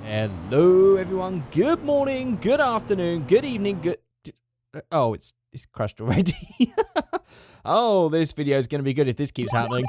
Hello everyone, good morning, good afternoon, good evening, oh, it's crashed already. Oh, this video is going to be good if this keeps happening.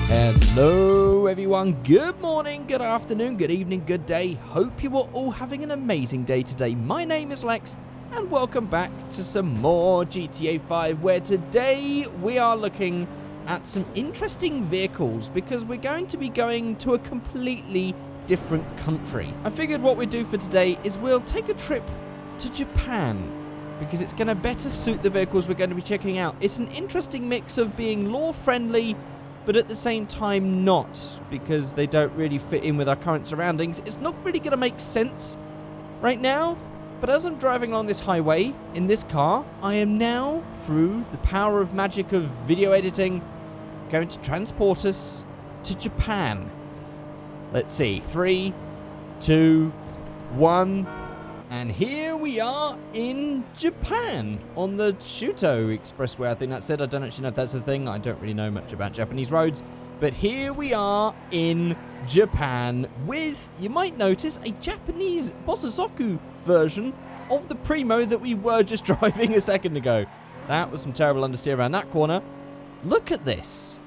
Hello everyone, good morning, good afternoon, good evening, good day. Hope you are all having an amazing day today. My name is Lex and welcome back to some more GTA 5, where today we are looking at some interesting vehicles because we're going to be going to a completely different country. I figured what we'd do for today is we'll take a trip to Japan because it's going to better suit the vehicles we're going to be checking out. It's an interesting mix of being law-friendly but at the same time not, because they don't really fit in with our current surroundings. It's not really going to make sense right now, but as I'm driving along this highway in this car, I am now, through the power of magic of video editing, going to transport us to Japan. Let's see, 3, 2, 1, and here we are in Japan on the Shuto Expressway. I think that's it. I don't actually know if that's a thing. I don't really know much about Japanese roads, but here we are in Japan with, you might notice, a Japanese Bosozoku version of the Primo that we were just driving a second ago. That was some terrible understeer around that corner. Look at this.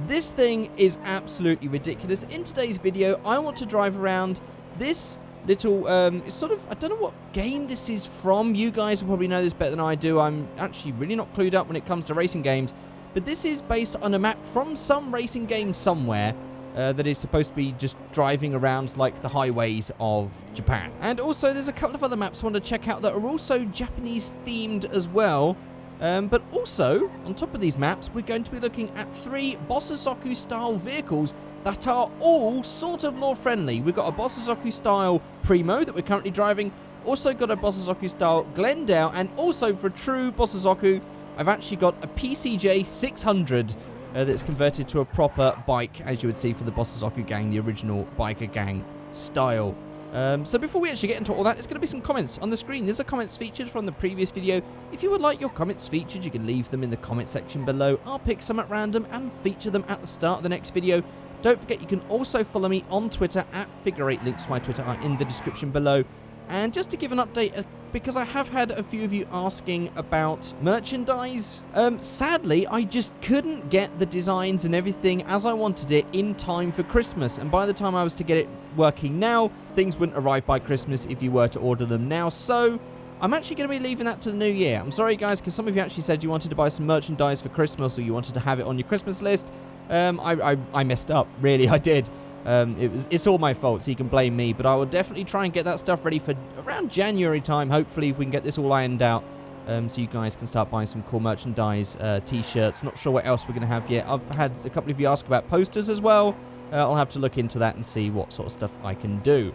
This thing is absolutely ridiculous. In today's video, I want to drive around this little, it's sort of, I don't know what game this is from. You guys will probably know this better than I do. I'm actually really not clued up when it comes to racing games. But this is based on a map from some racing game somewhere that is supposed to be just driving around like the highways of Japan. And also there's a couple of other maps I want to check out that are also Japanese themed as well. But also, on top of these maps, we're going to be looking at 3 Bosozoku style vehicles that are all sort of law-friendly. We've got a Bosozoku style Primo that we're currently driving, also got a Bosozoku style Glendale, and also for true Bosozoku, I've actually got a PCJ 600 that's converted to a proper bike, as you would see for the Bosozoku gang, the original biker gang style. So before we actually get into all that, there's going to be some comments on the screen. There's a comments featured from the previous video. If you would like your comments featured, you can leave them in the comment section below. I'll pick some at random and feature them at the start of the next video. Don't forget, you can also follow me on Twitter at Figureight. Links to my Twitter are in the description below. And just to give an update, because I have had a few of you asking about merchandise, sadly, I just couldn't get the designs and everything as I wanted it in time for Christmas. And by the time I was to get it working now, things wouldn't arrive by Christmas if you were to order them now. So I'm actually going to be leaving that to the new year. I'm sorry, guys, because some of you actually said you wanted to buy some merchandise for Christmas or you wanted to have it on your Christmas list. I messed up. Really, I did. It's all my fault, so you can blame me, but I will definitely try and get that stuff ready for around January time, hopefully, if we can get this all ironed out, so you guys can start buying some cool merchandise, t-shirts. Not sure what else we're going to have yet. I've had a couple of you ask about posters as well. I'll have to look into that and see what sort of stuff I can do.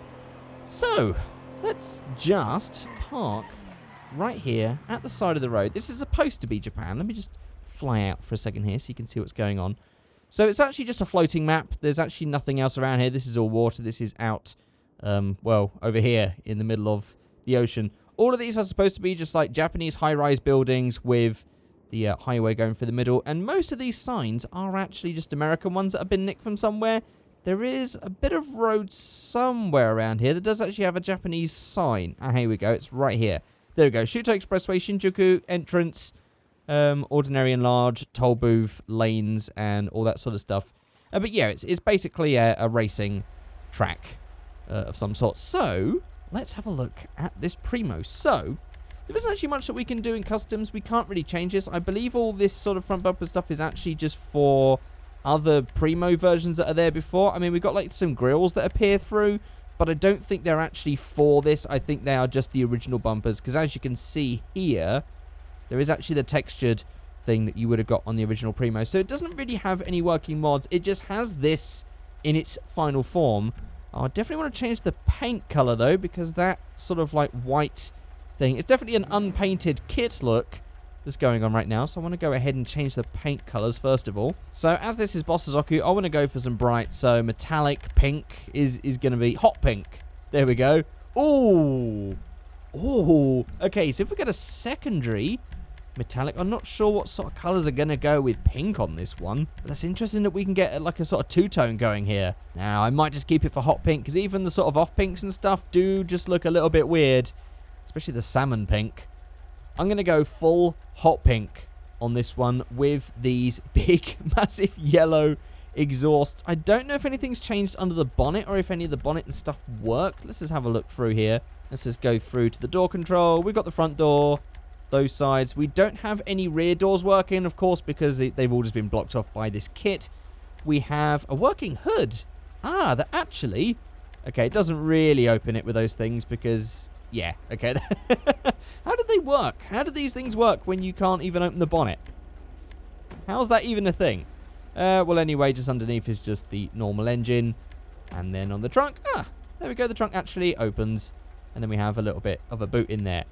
So, let's just park right here at the side of the road. This is supposed to be Japan. Let me just fly out for a second here so you can see what's going on. So it's actually just a floating map. There's actually nothing else around here. This is all water. This is out, well, over here in the middle of the ocean. All of these are supposed to be just like Japanese high-rise buildings with the highway going through the middle. And most of these signs are actually just American ones that have been nicked from somewhere. There is a bit of road somewhere around here that does actually have a Japanese sign. Ah, here we go. It's right here. There we go. Shuto Expressway, Shinjuku entrance. Ordinary and large, toll booth, lanes, and all that sort of stuff. But yeah, it's basically a racing track of some sort. So, let's have a look at this Primo. So, there isn't actually much that we can do in customs. We can't really change this. I believe all this sort of front bumper stuff is actually just for other Primo versions that are there before. I mean, we've got like some grills that appear through, but I don't think they're actually for this. I think they are just the original bumpers, because as you can see here, there is actually the textured thing that you would have got on the original Primo. So it doesn't really have any working mods. It just has this in its final form. I definitely want to change the paint color though, because that sort of like white thing, it's definitely an unpainted kit look that's going on right now. So I want to go ahead and change the paint colors first of all. So as this is Bosozoku, I want to go for some bright. So metallic pink is going to be hot pink. There we go. Ooh. Ooh. Okay, so if we get a secondary metallic. I'm not sure what sort of colours are going to go with pink on this one. But that's interesting that we can get like a sort of two-tone going here. Now, I might just keep it for hot pink, because even the sort of off pinks and stuff do just look a little bit weird. Especially the salmon pink. I'm going to go full hot pink on this one with these big, massive yellow exhausts. I don't know if anything's changed under the bonnet or if any of the bonnet and stuff work. Let's just have a look through here. Let's just go through to the door control. We've got the front door, those sides. We don't have any rear doors working, of course, because they've all just been blocked off by this kit. We have a working hood. Ah, that actually... Okay, it doesn't really open it with those things because... Yeah, okay. How did they work? How do these things work when you can't even open the bonnet? How's that even a thing? Well, anyway, just underneath is just the normal engine. And then on the trunk, there we go. The trunk actually opens. And then we have a little bit of a boot in there.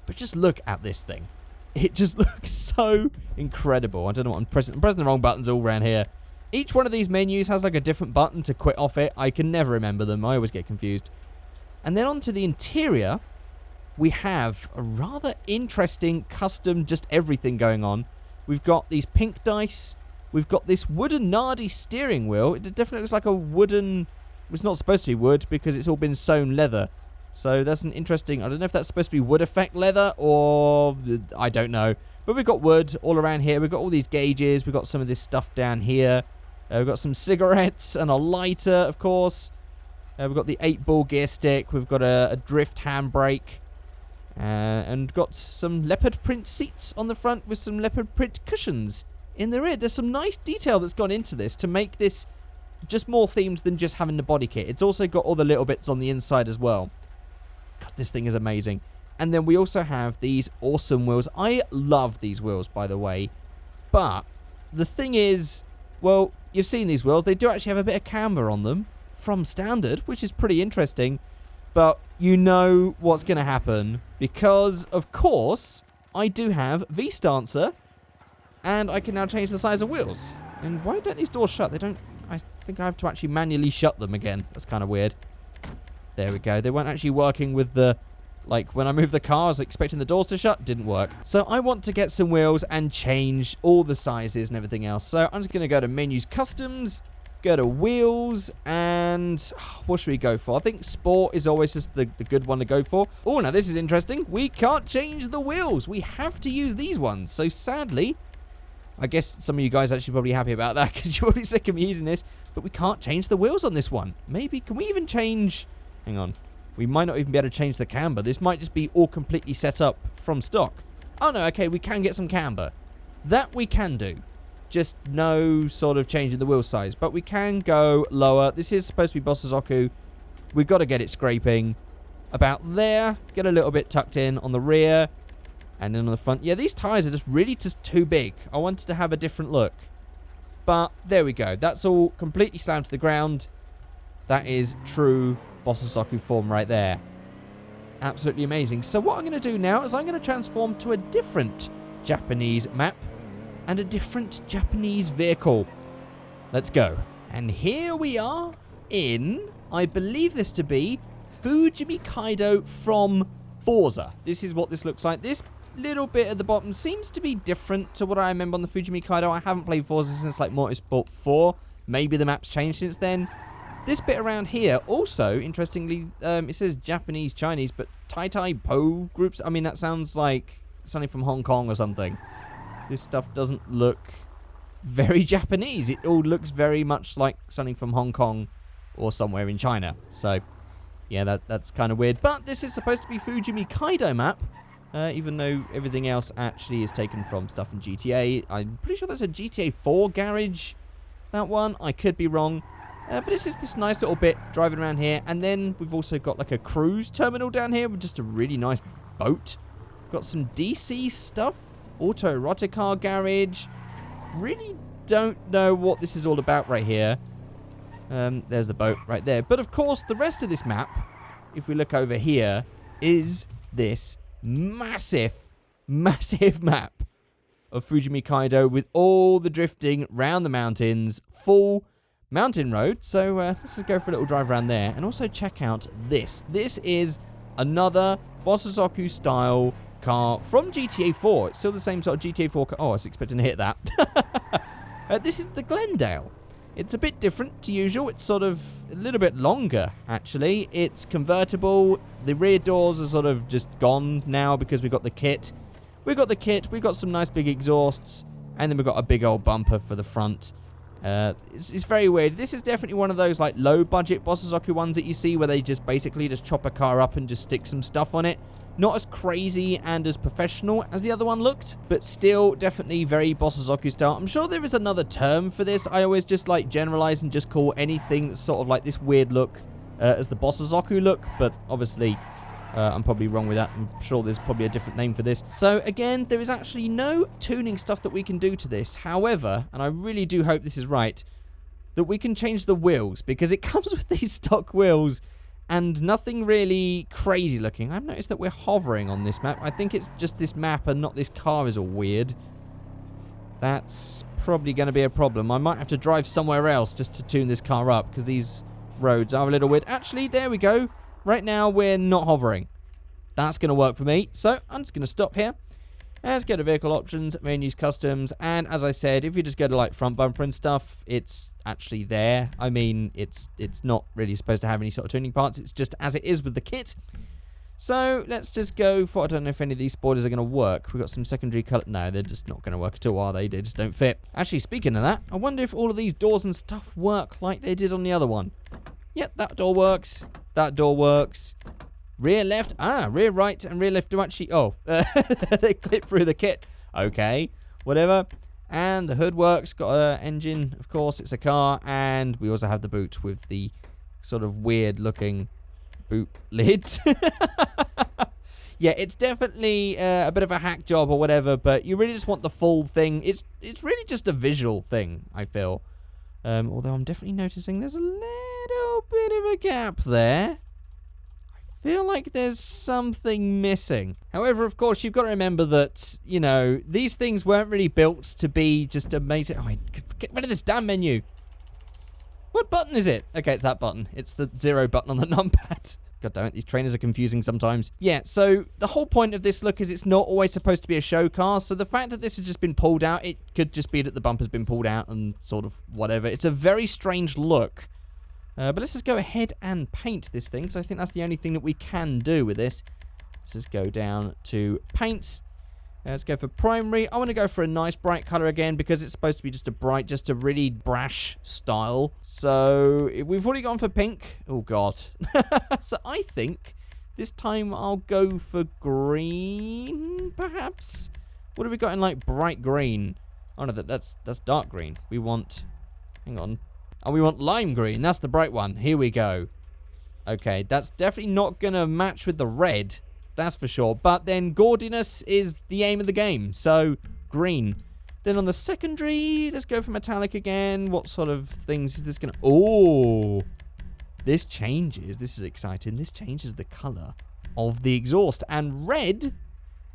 But just look at this thing. It just looks so incredible. I don't know what I'm pressing. I'm pressing the wrong buttons all around here. Each one of these menus has like a different button to quit off it. I can never remember them. I always get confused. And then onto the interior, we have a rather interesting custom just everything going on. We've got these pink dice. We've got this wooden Nardi steering wheel. It definitely looks like a wooden... It's not supposed to be wood because it's all been sewn leather. So that's an interesting... I don't know if that's supposed to be wood effect leather or... I don't know. But we've got wood all around here. We've got all these gauges. We've got some of this stuff down here. We've got some cigarettes and a lighter, of course. We've got the 8-ball gear stick. We've got a drift handbrake. And got some leopard print seats on the front with some leopard print cushions in the rear. There's some nice detail that's gone into this to make this just more themed than just having the body kit. It's also got all the little bits on the inside as well. God, this thing is amazing. And then we also have these awesome wheels. I love these wheels, by the way. But the thing is, well, you've seen these wheels. They do actually have a bit of camber on them from standard, which is pretty interesting. But you know what's going to happen because, of course, I do have V-Stancer and I can now change the size of wheels. And why don't these doors shut? They don't... I think I have to actually manually shut them again. That's kind of weird. There we go. They weren't actually working with the... Like, when I moved the car, I was expecting the doors to shut. Didn't work. So I want to get some wheels and change all the sizes and everything else. So I'm just going to go to Menus Customs, go to Wheels, and what should we go for? I think Sport is always just the good one to go for. Oh, now this is interesting. We can't change the wheels. We have to use these ones. So sadly, I guess some of you guys are actually probably happy about that because you're already sick of me using this, but we can't change the wheels on this one. Maybe, can we even change... Hang on. We might not even be able to change the camber. This might just be all completely set up from stock. Oh no, okay, we can get some camber. That we can do. Just no sort of change in the wheel size. But we can go lower. This is supposed to be Bosozoku. We've got to get it scraping about there. Get a little bit tucked in on the rear. And then on the front. Yeah, these tyres are just really just too big. I wanted to have a different look. But there we go. That's all completely slammed to the ground. That is true Bosozoku form right there. Absolutely amazing. So what I'm going to do now is I'm going to transform to a different Japanese map and a different Japanese vehicle. Let's go. And here we are in, I believe this to be, Fujimi Kaido from Forza. This is what this looks like. This little bit at the bottom seems to be different to what I remember on the Fujimi Kaido. I haven't played Forza since like Motorsport 4. Maybe the map's changed since then. This bit around here, also, interestingly, it says Japanese, Chinese, but Tai Tai Po groups. I mean, that sounds like something from Hong Kong or something. This stuff doesn't look very Japanese. It all looks very much like something from Hong Kong or somewhere in China. So, yeah, that's kind of weird. But this is supposed to be Fujimi Kaido map, even though everything else actually is taken from stuff in GTA. I'm pretty sure that's a GTA 4 garage, that one. I could be wrong. But this is this nice little bit driving around here. And then we've also got like a cruise terminal down here with just a really nice boat. Got some DC stuff. Autoerotic car garage. Really don't know what this is all about right here. There's the boat right there. But of course, the rest of this map, if we look over here, is this massive, massive map of Fujimi Kaido with all the drifting round the mountains. Full mountain road, so let's just go for a little drive around there and also check out this. This is another Bosozoku style car from GTA 4. It's still the same sort of GTA 4 car. Oh, I was expecting to hit that. This is the Glendale. It's a bit different to usual. It's sort of a little bit longer, actually. It's convertible. The rear doors are sort of just gone now because we've got the kit. We've got some nice big exhausts, and then we've got a big old bumper for the front. It's very weird. This is definitely one of those like low budget Bosozoku ones that you see where they just basically just chop a car up and just stick some stuff on it. Not as crazy and as professional as the other one looked, but still definitely very Bosozoku style. I'm sure there is another term for this. I always just like generalize and just call anything that's sort of like this weird look as the Bosozoku look, but obviously I'm probably wrong with that. I'm sure there's probably a different name for this. So again, there is actually no tuning stuff that we can do to this. However, and I really do hope this is right, that we can change the wheels, because it comes with these stock wheels and nothing really crazy looking. I've noticed that we're hovering on this map. I think it's just this map and not this car is all weird. That's probably going to be a problem. I might have to drive somewhere else just to tune this car up, because these roads are a little weird. Actually, there we go. Right now, we're not hovering. That's going to work for me. So, I'm just going to stop here. Let's go to vehicle options, menus, customs, and as I said, if you just go to like front bumper and stuff, it's actually there. I mean, it's not really supposed to have any sort of tuning parts. It's just as it is with the kit. So, let's just go for, I don't know if any of these spoilers are going to work. We've got some secondary color. No, they're just not going to work at all, are they? They just don't fit. Actually, speaking of that, I wonder if all of these doors and stuff work like they did on the other one. Yep, that door works. That door works. Rear left. Rear right and rear left do actually... Oh, they clip through the kit. Okay, whatever. And the hood works. Got an engine, of course. It's a car. And we also have the boot with the sort of weird-looking boot lids. Yeah, it's definitely a bit of a hack job or whatever, but you really just want the full thing. It's really just a visual thing, I feel. Although I'm definitely noticing there's a little bit of a gap there. I feel like there's something missing. However, of course, you've got to remember that, you know, these things weren't really built to be just amazing. Oh, get rid of this damn menu. What button is it? Okay, it's that button. It's the 0 button on the numpad. God damn it, these trainers are confusing sometimes. Yeah, so the whole point of this look is it's not always supposed to be a show car, so the fact that this has just been pulled out, it could just be that the bumper's been pulled out and sort of whatever. It's a very strange look. But let's just go ahead and paint this thing, because I think that's the only thing that we can do with this. Let's just go down to paints. Let's go for primary. I want to go for a nice bright color again, because it's supposed to be just a really brash style. So we've already gone for pink. Oh god. So I think this time I'll go for green, perhaps. What have we got in like bright green? Oh no, that's dark green. We want, hang on. Oh, we want lime green. That's the bright one. Here we go. Okay, that's definitely not gonna match with the red. That's for sure. But then gaudiness is the aim of the game. So, green. Then on the secondary, let's go for metallic again. What sort of things is this going to... Oh! This changes. This is exciting. This changes the colour of the exhaust. And red...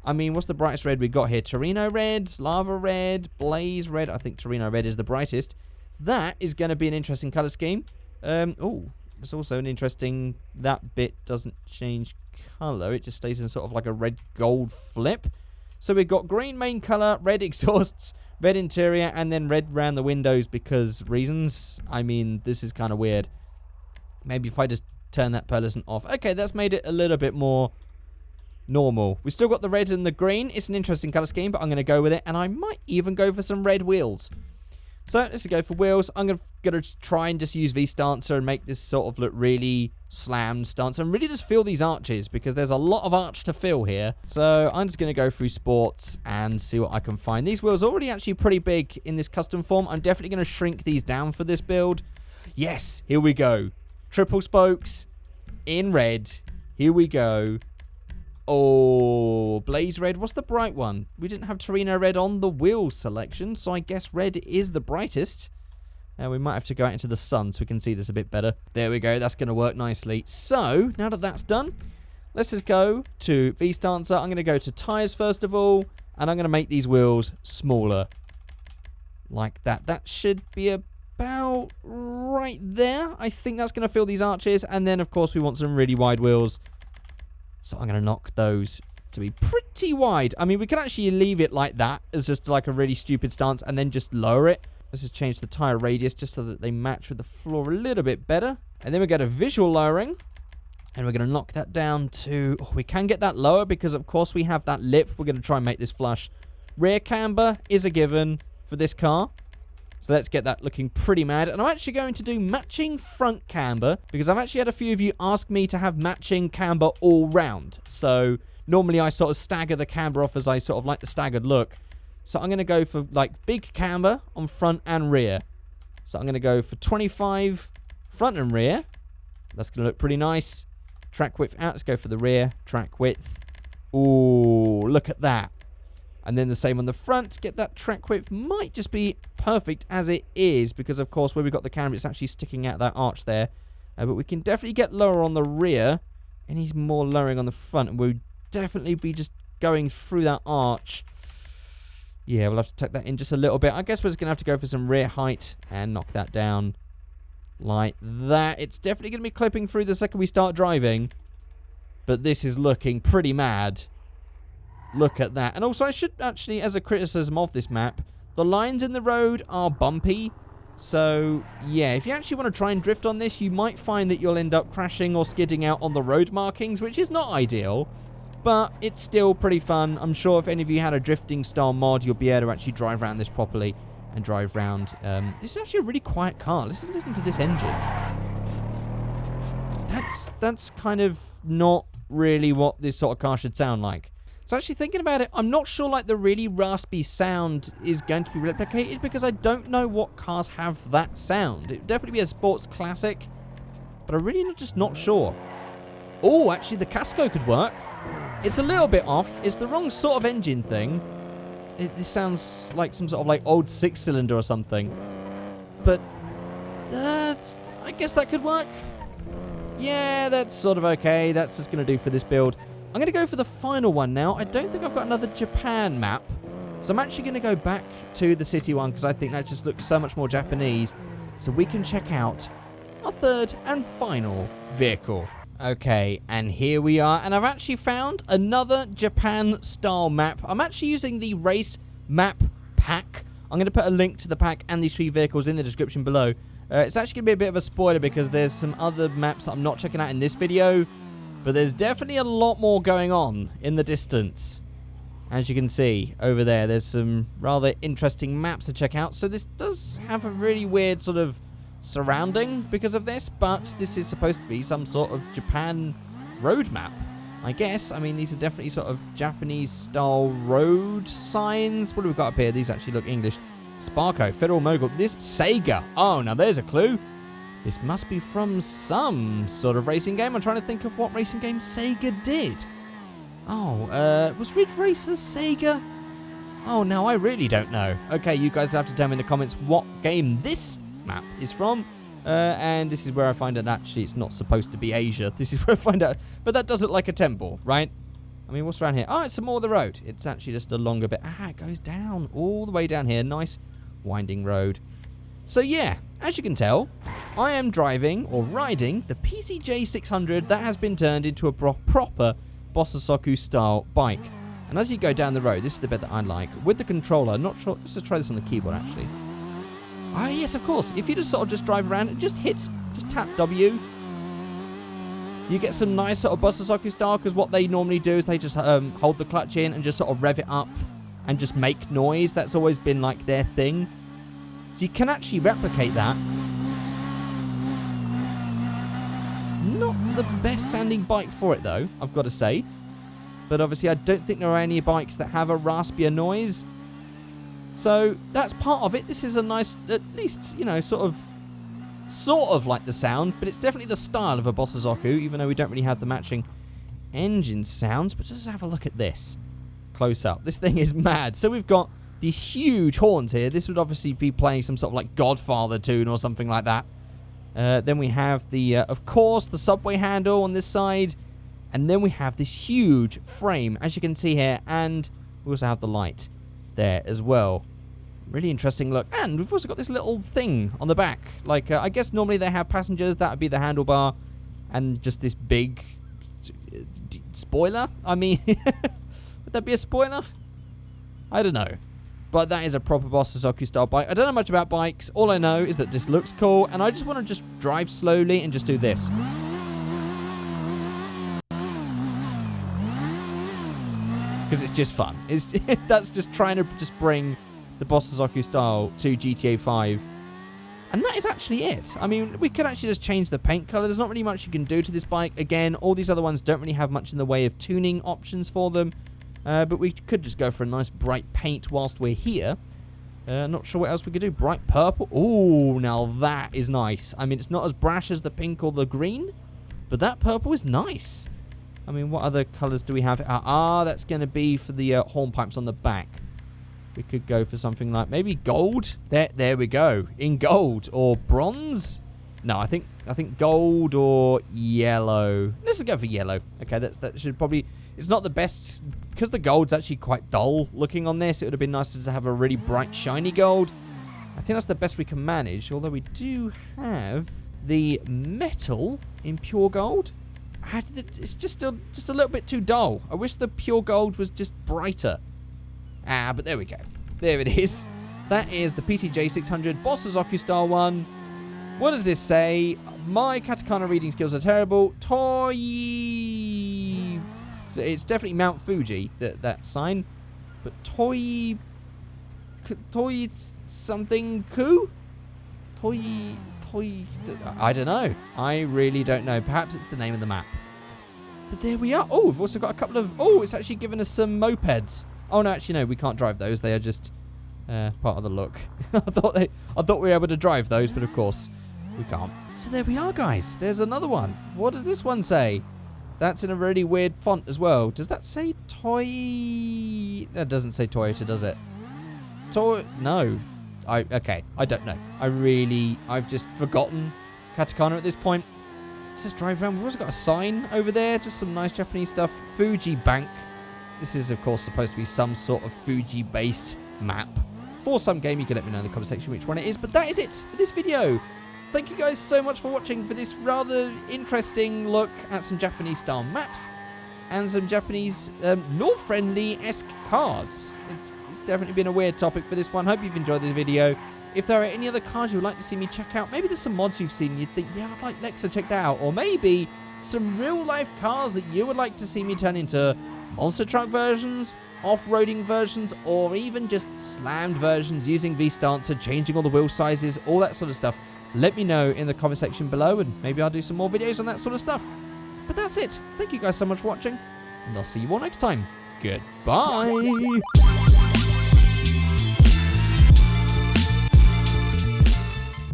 I mean, what's the brightest red we got here? Torino red, lava red, blaze red. I think Torino red is the brightest. That is going to be an interesting colour scheme. Oh, it's also an interesting... That bit doesn't change colour. It just stays in sort of like a red gold flip. So we've got green main colour, red exhausts, red interior, and then red around the windows because reasons. I mean, this is kind of weird. Maybe if I just turn that pearlescent off. Okay, that's made it a little bit more normal. We've still got the red and the green. It's an interesting colour scheme, but I'm going to go with it. And I might even go for some red wheels. So let's go for wheels. I'm going to try and just use V-Stancer and make this sort of look really slammed stance and really just fill these arches because there's a lot of arch to fill here. So I'm just going to go through sports and see what I can find. These wheels are already actually pretty big in this custom form. I'm definitely going to shrink these down for this build. Yes, here we go. Triple spokes in red. Here we go. Oh, blaze red. What's the bright one? We didn't have Torino red on the wheel selection, so I guess red is the brightest. Now we might have to go out into the sun so we can see this a bit better. There we go. That's going to work nicely. So, now that that's done, let's just go to V-Stancer. I'm going to go to Tyres first of all, and I'm going to make these wheels smaller. Like that. That should be about right there. I think that's going to fill these arches, and then, of course, we want some really wide wheels. So I'm going to knock those to be pretty wide. I mean, we could actually leave it like that as just like a really stupid stance and then just lower it. Let's just change the tire radius just so that they match with the floor a little bit better. And then we go to visual lowering. And we're going to knock that down to... Oh, we can get that lower because, of course, we have that lip. We're going to try and make this flush. Rear camber is a given for this car. So let's get that looking pretty mad. And I'm actually going to do matching front camber because I've actually had a few of you ask me to have matching camber all round. So normally I sort of stagger the camber off as I sort of like the staggered look. So I'm going to go for like big camber on front and rear. So I'm going to go for 25 front and rear. That's going to look pretty nice. Track width out. Let's go for the rear. Track width. Ooh, look at that. And then the same on the front. Get that track width. Might just be perfect as it is because, of course, where we've got the camber, it's actually sticking out that arch there. But we can definitely get lower on the rear. Any more lowering on the front. And we'll definitely be just going through that arch. Yeah, we'll have to tuck that in just a little bit. I guess we're just going to have to go for some rear height and knock that down. Like that. It's definitely going to be clipping through the second we start driving. But this is looking pretty mad. Look at that. And also I should actually, as a criticism of this map, the lines in the road are bumpy. So, yeah, if you actually want to try and drift on this, you might find that you'll end up crashing or skidding out on the road markings, which is not ideal. But it's still pretty fun. I'm sure if any of you had a drifting style mod, you'll be able to actually drive around this properly. And drive round. This is actually a really quiet car. Listen to this engine. That's kind of not really what this sort of car should sound like. So actually thinking about it, I'm not sure like the really raspy sound is going to be replicated because I don't know what cars have that sound. It would definitely be a sports classic, but I'm really just not sure. Oh, actually the Casco could work. It's a little bit off. It's the wrong sort of engine thing. This sounds like some sort of like old 6-cylinder or something. But I guess that could work. Yeah, that's sort of okay. That's just going to do for this build. I'm going to go for the final one now. I don't think I've got another Japan map. So I'm actually going to go back to the city one because I think that just looks so much more Japanese. So we can check out our third and final vehicle. Okay, and here we are, and I've actually found another Japan-style map. I'm actually using the race map pack. I'm going to put a link to the pack and these 3 vehicles in the description below. It's actually going to be a bit of a spoiler because there's some other maps that I'm not checking out in this video, but there's definitely a lot more going on in the distance. As you can see over there, there's some rather interesting maps to check out. So this does have a really weird sort of surrounding because of this, but this is supposed to be some sort of Japan road map, I guess. I mean, these are definitely sort of Japanese style road signs. What do we got up here? These actually look English. Sparko, Federal Mogul, this Sega. Oh, now there's a clue. This must be from some sort of racing game. I'm trying to think of what racing game Sega did. Oh, was Ridge Racer Sega? Oh, no, I really don't know. Okay, you guys have to tell me in the comments what game this map is from. And this is where I find out actually it's not supposed to be Asia. This is where I find out. But that does look like a temple, right? I mean, what's around here? Oh, it's some more of the road. It's actually just a longer bit. Ah, it goes down all the way down here. Nice winding road. So yeah, as you can tell, I am driving or riding the PCJ 600 that has been turned into a proper Bososoku style bike. And as you go down the road, this is the bit that I like, with the controller, not sure, let's just try this on the keyboard actually. Ah yes, of course, if you just sort of just drive around and just tap W, you get some nice sort of Bososoku style, because what they normally do is they just hold the clutch in and just sort of rev it up and just make noise. That's always been like their thing. So you can actually replicate that. Not the best sounding bike for it though, I've got to say. But obviously I don't think there are any bikes that have a raspier noise. So that's part of it. This is a nice, at least, you know, sort of like the sound, but it's definitely the style of a Bososoku, even though we don't really have the matching engine sounds. But just have a look at this close up. This thing is mad. So we've got these huge horns here. This would obviously be playing some sort of like Godfather tune or something like that. Then we have the, of course, the subway handle on this side. And then we have this huge frame, as you can see here. And we also have the light there as well. Really interesting look. And we've also got this little thing on the back. Like, I guess normally they have passengers. That would be the handlebar. And just this big spoiler. I mean, Would that be a spoiler? I don't know. But that is a proper Boss Suzuki style bike. I don't know much about bikes. All I know is that this looks cool, and I just want to just drive slowly and just do this. Because it's just fun. That's just trying to just bring the Boss Suzuki style to GTA 5. And that is actually it. I mean, we could actually just change the paint color. There's not really much you can do to this bike. Again, all these other ones don't really have much in the way of tuning options for them. But we could just go for a nice bright paint whilst we're here. Not sure what else we could do. Bright purple. Ooh, now that is nice. I mean, it's not as brash as the pink or the green, but that purple is nice. I mean, what other colors do we have? That's going to be for the horn pipes on the back. We could go for something like maybe gold. There we go. In gold or bronze. No, I think gold or yellow. Let's just go for yellow. Okay, that should probably. It's not the best because the gold's actually quite dull looking on this. It would have been nicer to have a really bright, shiny gold. I think that's the best we can manage. Although we do have the metal in pure gold. It's just a little bit too dull. I wish the pure gold was just brighter. But there we go. There it is. That is the PCJ 600 Boss Suzuki style one. What does this say? My katakana reading skills are terrible. It's definitely Mount Fuji, that sign. But Toy something ku? I don't know. I really don't know. Perhaps it's the name of the map. But there we are. Oh, we've also got a couple of... Oh, it's actually given us some mopeds. Oh, no, actually, no, we can't drive those. They are just part of the look. I thought we were able to drive those, but of course, we can't. So there we are, guys. There's another one. What does this one say? That's in a really weird font as well. Does that say Toy... That doesn't say Toyota, does it? No. Okay, I don't know. I've just forgotten katakana at this point. Let's just drive around. We've also got a sign over there. Just some nice Japanese stuff. Fuji Bank. This is, of course, supposed to be some sort of Fuji-based map. For some game, you can let me know in the comment section which one it is. But that is it for this video. Thank you guys so much for watching for this rather interesting look at some Japanese-style maps and some Japanese law-friendly-esque cars. It's definitely been a weird topic for this one. Hope you've enjoyed this video. If there are any other cars you would like to see me check out, maybe there's some mods you've seen and you'd think, yeah, I'd like Lex to check that out. Or maybe some real-life cars that you would like to see me turn into monster truck versions, off-roading versions, or even just slammed versions using V-Stancer, changing all the wheel sizes, all that sort of stuff. Let me know in the comment section below, and maybe I'll do some more videos on that sort of stuff. But that's it. Thank you guys so much for watching, and I'll see you all next time. Goodbye.